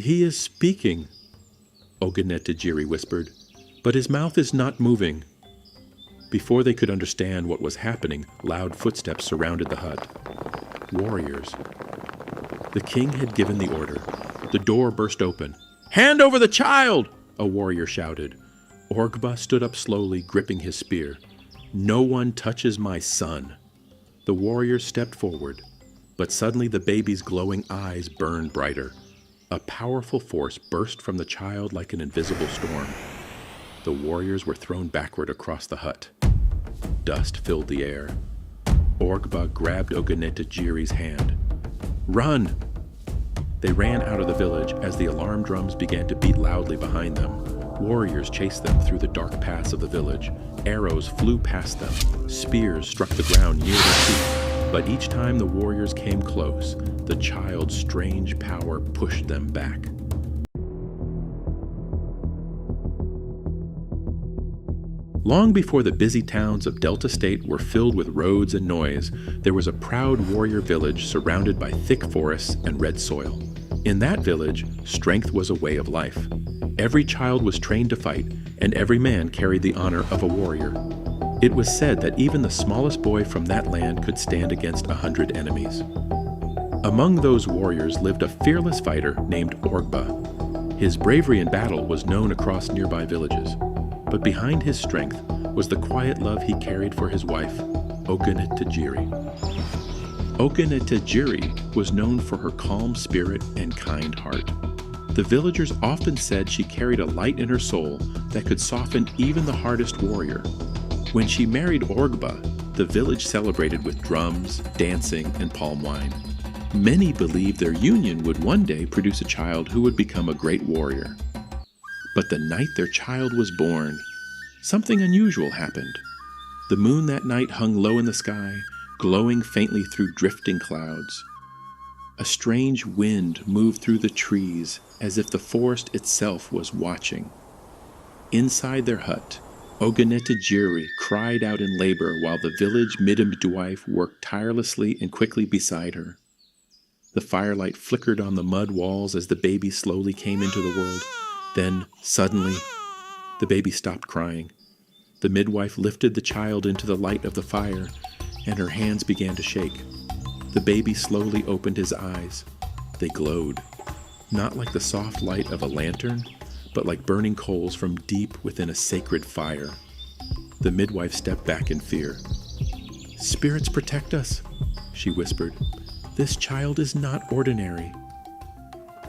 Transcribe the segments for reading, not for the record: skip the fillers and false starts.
"He is speaking," Ogenetejiri whispered, "but his mouth is not moving." Before they could understand what was happening, loud footsteps surrounded the hut. Warriors. The king had given the order. The door burst open. "Hand over the child!" a warrior shouted. Orgba stood up slowly, gripping his spear. "No one touches my son." The warrior stepped forward, but suddenly the baby's glowing eyes burned brighter. A powerful force burst from the child like an invisible storm. The warriors were thrown backward across the hut. Dust filled the air. Orgba grabbed Ogenetejiri's hand. "Run!" They ran out of the village as the alarm drums began to beat loudly behind them. Warriors chased them through the dark paths of the village. Arrows flew past them. Spears struck the ground near their feet. But each time the warriors came close, the child's strange power pushed them back. Long before the busy towns of Delta State were filled with roads and noise, there was a proud warrior village surrounded by thick forests and red soil. In that village, strength was a way of life. Every child was trained to fight, and every man carried the honor of a warrior. It was said that even the smallest boy from that land could stand against 100 enemies. Among those warriors lived a fearless fighter named Orgba. His bravery in battle was known across nearby villages. But behind his strength was the quiet love he carried for his wife, Ogenetejiri. Ogenetejiri was known for her calm spirit and kind heart. The villagers often said she carried a light in her soul that could soften even the hardest warrior. When she married Orgba, the village celebrated with drums, dancing, and palm wine. Many believed their union would one day produce a child who would become a great warrior. But the night their child was born, something unusual happened. The moon that night hung low in the sky, glowing faintly through drifting clouds. A strange wind moved through the trees as if the forest itself was watching. Inside their hut, Ogenetejiri cried out in labor while the village midwife worked tirelessly and quickly beside her. The firelight flickered on the mud walls as the baby slowly came into the world. Then, suddenly, the baby stopped crying. The midwife lifted the child into the light of the fire, and her hands began to shake. The baby slowly opened his eyes. They glowed, not like the soft light of a lantern, but like burning coals from deep within a sacred fire. The midwife stepped back in fear. "Spirits protect us," she whispered. "This child is not ordinary."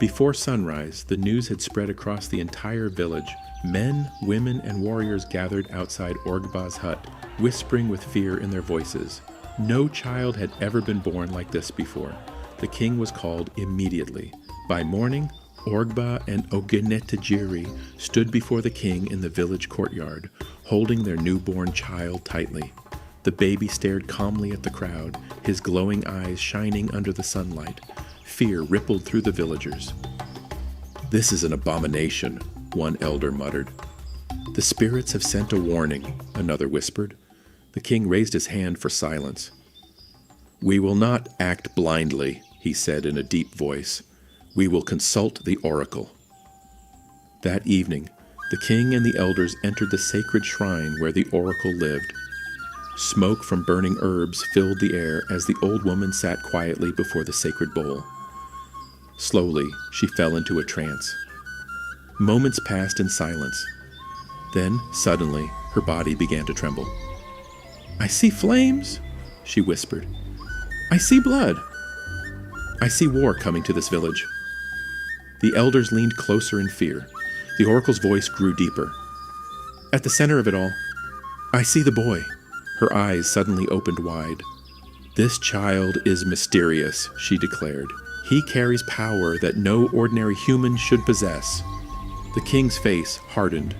Before sunrise, the news had spread across the entire village. Men, women, and warriors gathered outside Orgba's hut, whispering with fear in their voices. No child had ever been born like this before. The king was called immediately. By morning, Orgba and Ogenetejiri stood before the king in the village courtyard, holding their newborn child tightly. The baby stared calmly at the crowd, his glowing eyes shining under the sunlight. Fear rippled through the villagers. "This is an abomination," one elder muttered. "The spirits have sent a warning," another whispered. The king raised his hand for silence. "We will not act blindly," he said in a deep voice. "We will consult the oracle." That evening, the king and the elders entered the sacred shrine where the oracle lived. Smoke from burning herbs filled the air as the old woman sat quietly before the sacred bowl. Slowly, she fell into a trance. Moments passed in silence. Then, suddenly, her body began to tremble. "I see flames," she whispered. "I see blood. I see war coming to this village." The elders leaned closer in fear. The oracle's voice grew deeper. At the center of it all, "I see the boy." Her eyes suddenly opened wide. "This child is mysterious," she declared. "He carries power that no ordinary human should possess." The king's face hardened.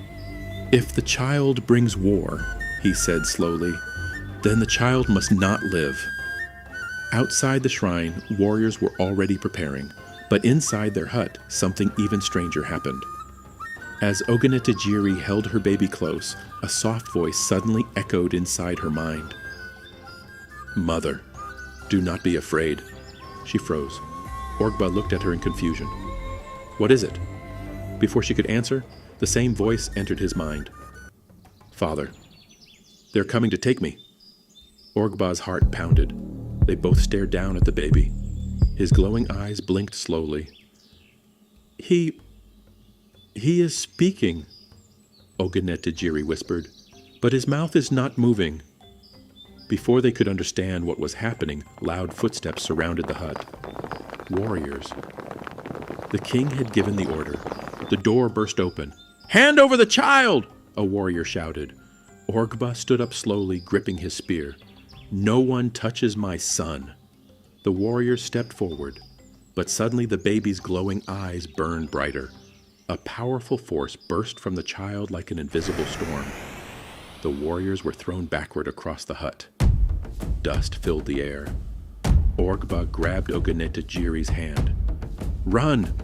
"If the child brings war," he said slowly, "then the child must not live." Outside the shrine, warriors were already preparing, but inside their hut, something even stranger happened. As Ogenetejiri held her baby close, a soft voice suddenly echoed inside her mind. "Mother, do not be afraid." She froze. Orgba looked at her in confusion. What is it? Before she could answer, the same voice entered his mind. Father, they're coming to take me. Orgba's heart pounded. They both stared down at the baby. His glowing eyes blinked slowly. He is speaking, Ogenetejiri whispered, but his mouth is not moving. Before they could understand what was happening, loud footsteps surrounded the hut. Warriors. The king had given the order. The door burst open. Hand over the child! A warrior shouted. Orgba stood up slowly, gripping his spear. No one touches my son. The warrior stepped forward, but suddenly the baby's glowing eyes burned brighter. A powerful force burst from the child like an invisible storm. The warriors were thrown backward across the hut. Dust filled the air. Orgba grabbed Ogenetejiri's hand. Run!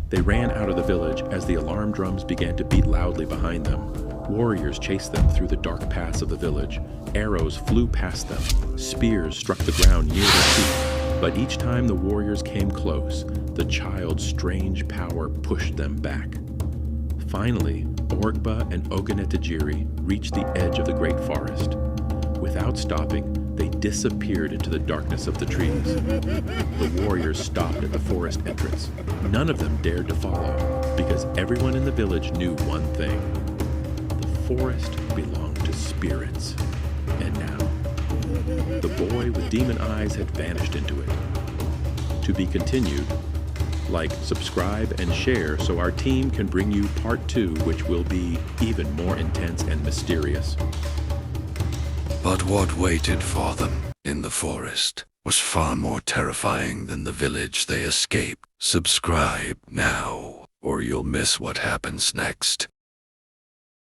They ran out of the village as the alarm drums began to beat loudly behind them. Warriors chased them through the dark paths of the village. Arrows flew past them. Spears struck the ground near their feet. But each time the warriors came close, the child's strange power pushed them back. Finally, Orgba and Ogenetejiri reached the edge of the great forest. Without stopping, they disappeared into the darkness of the trees. The warriors stopped at the forest entrance. None of them dared to follow, because everyone in the village knew one thing. The forest belonged to spirits. And now, the boy with demon eyes had vanished into it. To be continued. Like, subscribe, and share so our team can bring you part 2, which will be even more intense and mysterious. But what waited for them in the forest was far more terrifying than the village they escaped. Subscribe now, or you'll miss what happens next.